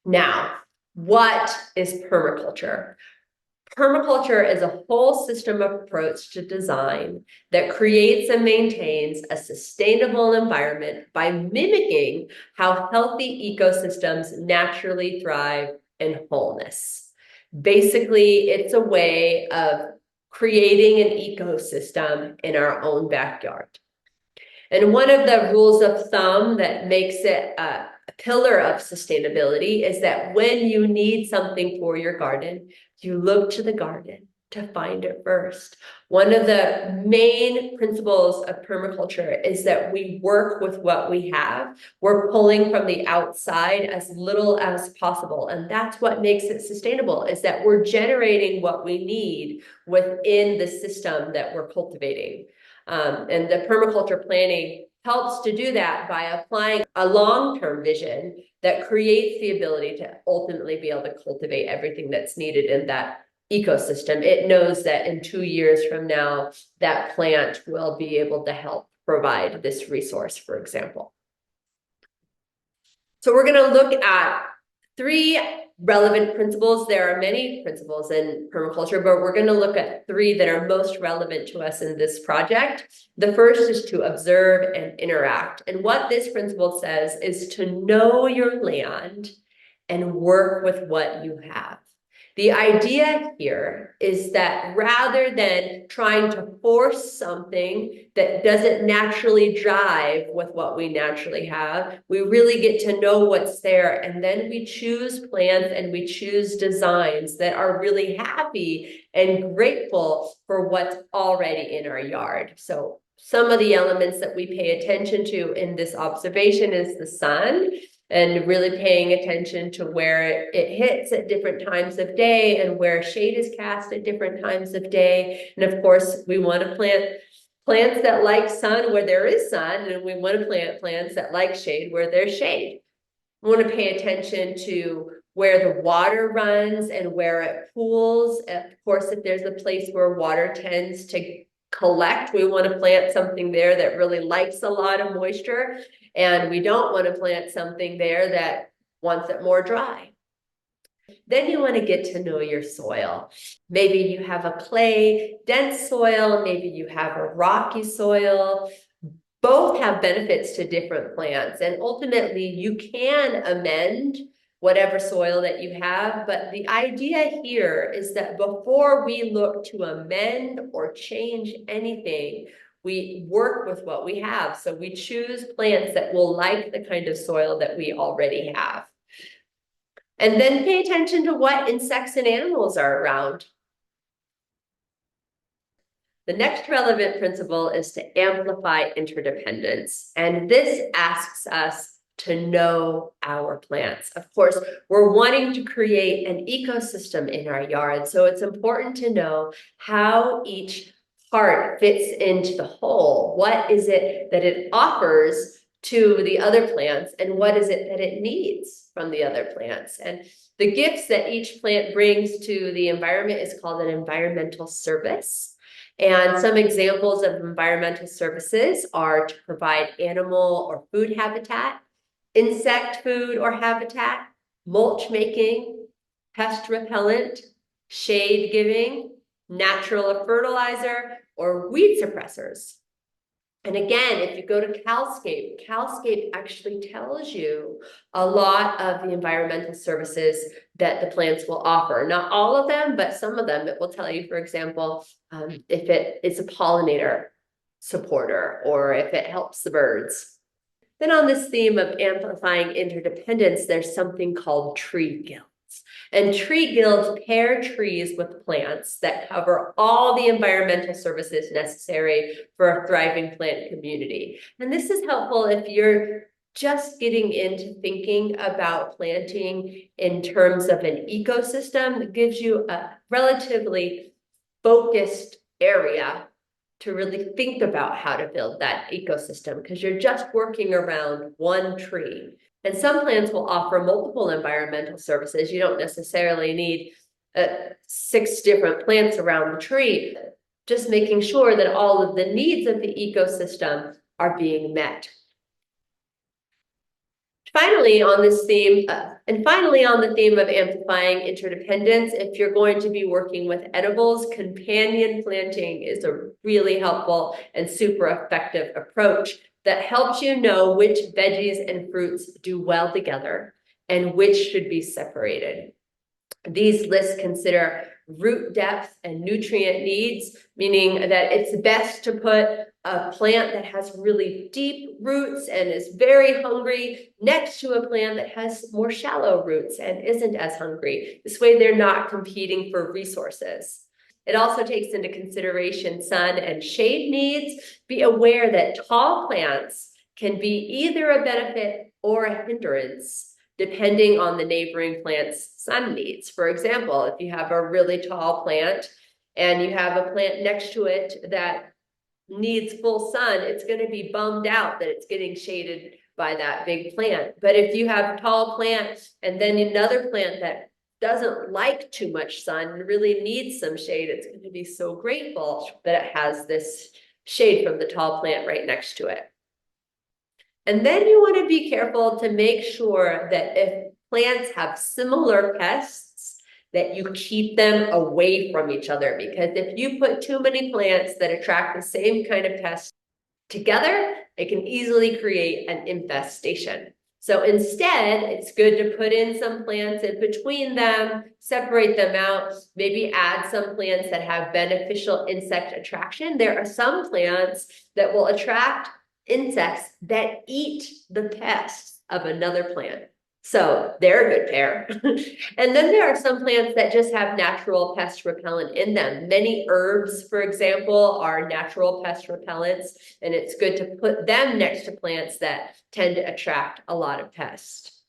Now, what is permaculture? Permaculture is a whole system approach to design that creates and maintains a sustainable environment by mimicking how healthy ecosystems naturally thrive in wholeness. Basically, it's a way of creating an ecosystem in our own backyard. And one of the rules of thumb that makes it a pillar of sustainability is that when you need something for your garden, you look to the garden to find it first. One of the main principles of permaculture is that we work with what we have. We're pulling from the outside as little as possible. And that's what makes it sustainable, is that we're generating what we need within the system that we're cultivating. And the permaculture planning helps to do that by applying a long-term vision that creates the ability to ultimately be able to cultivate everything that's needed in that ecosystem. It knows that in 2 years from now, that plant will be able to help provide this resource, for example. So we're going to look at 3 relevant principles. There are many principles in permaculture, but we're going to look at 3 that are most relevant to us in this project. The first is to observe and interact. And what this principle says is to know your land and work with what you have. The idea here is that rather than trying to force something that doesn't naturally jive with what we naturally have, we really get to know what's there. And then we choose plants and we choose designs that are really happy and grateful for what's already in our yard. So some of the elements that we pay attention to in this observation is the sun, and really paying attention to where it hits at different times of day and where shade is cast at different times of day. And of course, we want to plant plants that like sun where there is sun, and we want to plant plants that like shade where there's shade. We want to pay attention to where the water runs and where it pools. Of course, if there's a place where water tends to collect, we want to plant something there that really likes a lot of moisture, and we don't want to plant something there that wants it more dry. Then you want to get to know your soil. Maybe you have a clay dense soil, maybe you have a rocky soil. Both have benefits to different plants, and ultimately you can amend whatever soil that you have. But the idea here is that before we look to amend or change anything, we work with what we have. So we choose plants that will like the kind of soil that we already have. And then pay attention to what insects and animals are around. The next relevant principle is to amplify interdependence. And this asks us to know our plants. Of course, we're wanting to create an ecosystem in our yard, so it's important to know how each part fits into the whole. What is it that it offers to the other plants, and what is it that it needs from the other plants? And the gifts that each plant brings to the environment is called an environmental service. And some examples of environmental services are to provide animal or food habitat, insect food or habitat, mulch making, pest repellent, shade giving, natural fertilizer, or weed suppressors. And again, if you go to CalScape actually tells you a lot of the environmental services that the plants will offer. Not all of them, but some of them. It will tell you, for example, if it is a pollinator supporter or if it helps the birds. Then on this theme of amplifying interdependence, there's something called tree guilds. And tree guilds pair trees with plants that cover all the environmental services necessary for a thriving plant community. And this is helpful if you're just getting into thinking about planting in terms of an ecosystem that gives you a relatively focused area to really think about how to build that ecosystem, because you're just working around one tree. And some plants will offer multiple environmental services. You don't necessarily need 6 different plants around the tree, just making sure that all of the needs of the ecosystem are being met. Finally, on this theme, finally on the theme of amplifying interdependence, if you're going to be working with edibles, companion planting is a really helpful and super effective approach that helps you know which veggies and fruits do well together and which should be separated. These lists consider root depth and nutrient needs, meaning that it's best to put a plant that has really deep roots and is very hungry next to a plant that has more shallow roots and isn't as hungry. This way they're not competing for resources. It also takes into consideration sun and shade needs. Be aware that tall plants can be either a benefit or a hindrance, depending on the neighboring plant's sun needs. For example, if you have a really tall plant and you have a plant next to it that needs full sun, it's going to be bummed out that it's getting shaded by that big plant. But if you have a tall plant and then another plant that doesn't like too much sun and really needs some shade, it's going to be so grateful that it has this shade from the tall plant right next to it. And then you want to be careful to make sure that if plants have similar pests, that you keep them away from each other. Because if you put too many plants that attract the same kind of pests together, it can easily create an infestation. So instead, it's good to put in some plants in between them, separate them out, maybe add some plants that have beneficial insect attraction. There are some plants that will attract insects that eat the pests of another plant. So they're a good pair. And then there are some plants that just have natural pest repellent in them. Many herbs, for example, are natural pest repellents, and it's good to put them next to plants that tend to attract a lot of pests.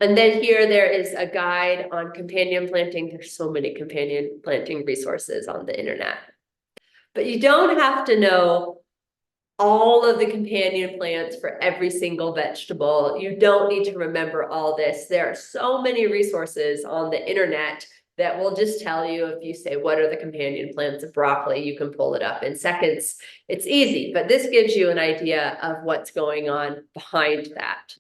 And then here there is a guide on companion planting. There's so many companion planting resources on the internet. But you don't have to know all of the companion plants for every single vegetable. You don't need to remember all this. There are so many resources on the internet that will just tell you, if you say, what are the companion plants of broccoli, you can pull it up in seconds. It's easy, but this gives you an idea of what's going on behind that.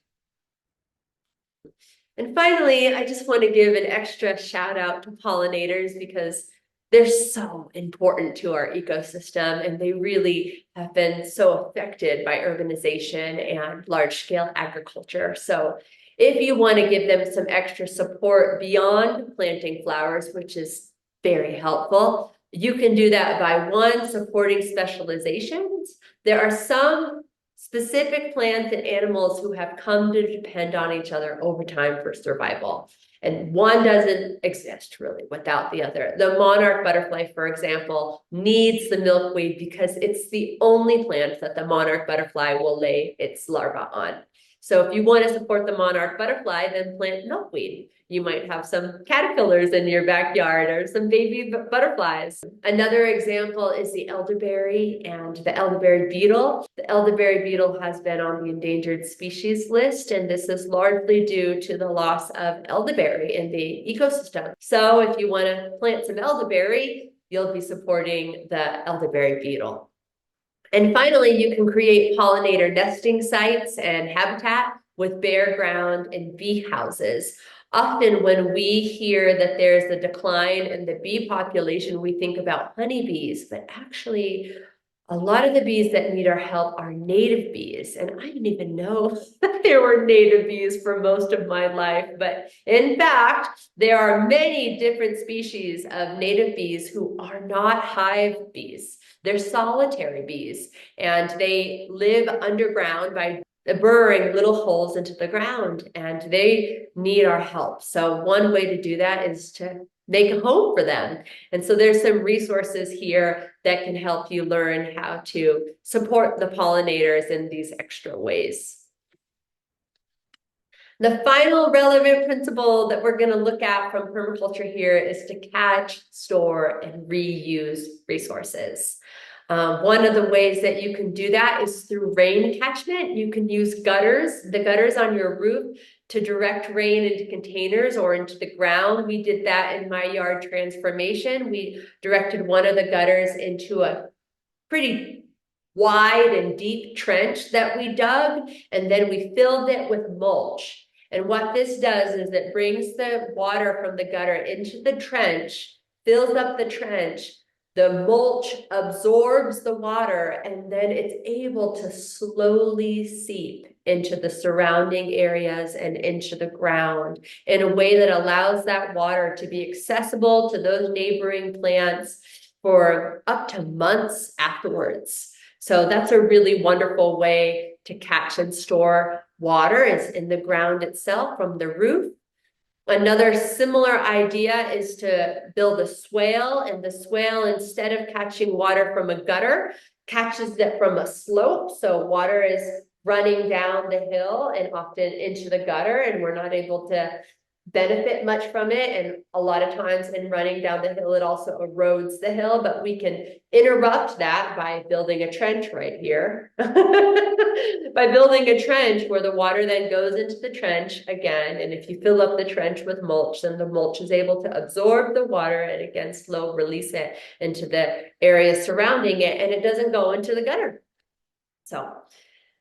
And finally, I just want to give an extra shout out to pollinators because they're so important to our ecosystem, and they really have been so affected by urbanization and large-scale agriculture. So if you want to give them some extra support beyond planting flowers, which is very helpful, you can do that by one, supporting specializations. There are some specific plants and animals who have come to depend on each other over time for survival. And one doesn't exist really without the other. The monarch butterfly, for example, needs the milkweed because it's the only plant that the monarch butterfly will lay its larva on. So if you want to support the monarch butterfly, then plant milkweed. You might have some caterpillars in your backyard or some baby butterflies. Another example is the elderberry and the elderberry beetle. The elderberry beetle has been on the endangered species list, and this is largely due to the loss of elderberry in the ecosystem. So if you want to plant some elderberry, you'll be supporting the elderberry beetle. And finally, you can create pollinator nesting sites and habitat with bare ground and bee houses. Often when we hear that there's a decline in the bee population, we think about honeybees, but actually a lot of the bees that need our help are native bees. And I didn't even know that there were native bees for most of my life. But in fact, there are many different species of native bees who are not hive bees. They're solitary bees, and they live underground by burrowing little holes into the ground, and they need our help. So one way to do that is to make a home for them. And so there's some resources here that can help you learn how to support the pollinators in these extra ways. The final relevant principle that we're going to look at from permaculture here is to catch, store, and reuse resources. One of the ways that you can do that is through rain catchment. You can use gutters, the gutters on your roof, to direct rain into containers or into the ground. We did that in my yard transformation. We directed one of the gutters into a pretty wide and deep trench that we dug, and then we filled it with mulch. And what this does is it brings the water from the gutter into the trench, fills up the trench, the mulch absorbs the water, and then it's able to slowly seep into the surrounding areas and into the ground in a way that allows that water to be accessible to those neighboring plants for up to months afterwards. So that's a really wonderful way to catch and store water, is in the ground itself from the roof. Another similar idea is to build a swale, and the swale, instead of catching water from a gutter, catches it from a slope. So water is running down the hill and often into the gutter, and we're not able to benefit much from it. And a lot of times in running down the hill, it also erodes the hill, but we can interrupt that by building a trench right here. By building a trench where the water then goes into the trench again. And if you fill up the trench with mulch, then the mulch is able to absorb the water and again, slow release it into the area surrounding it, and it doesn't go into the gutter. So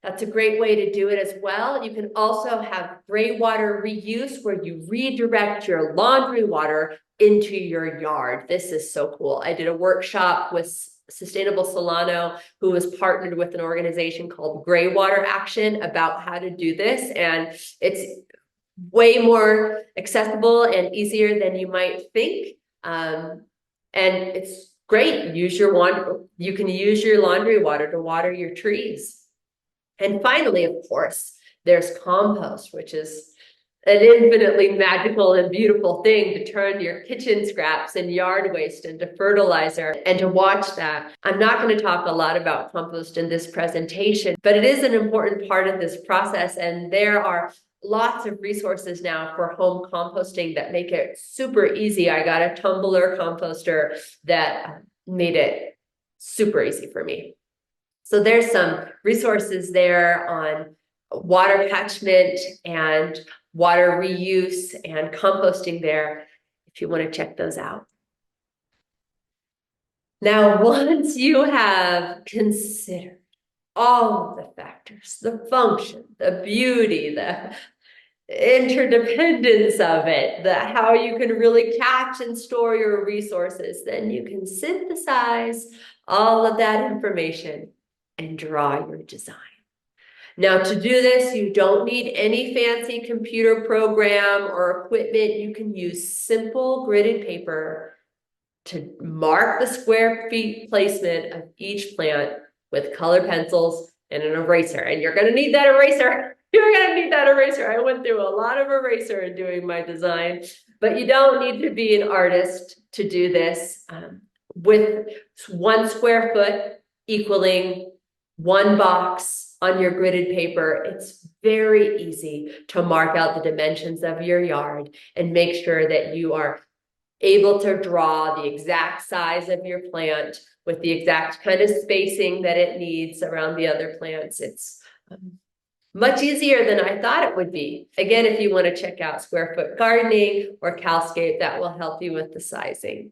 that's a great way to do it as well. You can also have gray water reuse, where you redirect your laundry water into your yard. This is so cool. I did a workshop with Sustainable Solano, who was partnered with an organization called Gray Water Action, about how to do this. And it's way more accessible and easier than you might think. And it's great. You can use your laundry water to water your trees. And finally, of course, there's compost, which is an infinitely magical and beautiful thing to turn your kitchen scraps and yard waste into fertilizer, and to watch that. I'm not going to talk a lot about compost in this presentation, but it is an important part of this process. And there are lots of resources now for home composting that make it super easy. I got a tumbler composter that made it super easy for me. So there's some resources there on water catchment and water reuse and composting there, if you want to check those out. Now, once you have considered all of the factors, the function, the beauty, the interdependence of it, how you can really catch and store your resources, then you can synthesize all of that information and draw your design. Now, to do this, you don't need any fancy computer program or equipment. You can use simple gridded paper to mark the square feet placement of each plant with colored pencils and an eraser. And you're going to need that eraser. You're going to need that eraser. I went through a lot of eraser in doing my design, but you don't need to be an artist to do this. With 1 square foot equaling 1 box on your gridded paper, it's very easy to mark out the dimensions of your yard and make sure that you are able to draw the exact size of your plant with the exact kind of spacing that it needs around the other plants. It's much easier than I thought it would be. Again, if you want to check out Square Foot Gardening or Calscape, that will help you with the sizing.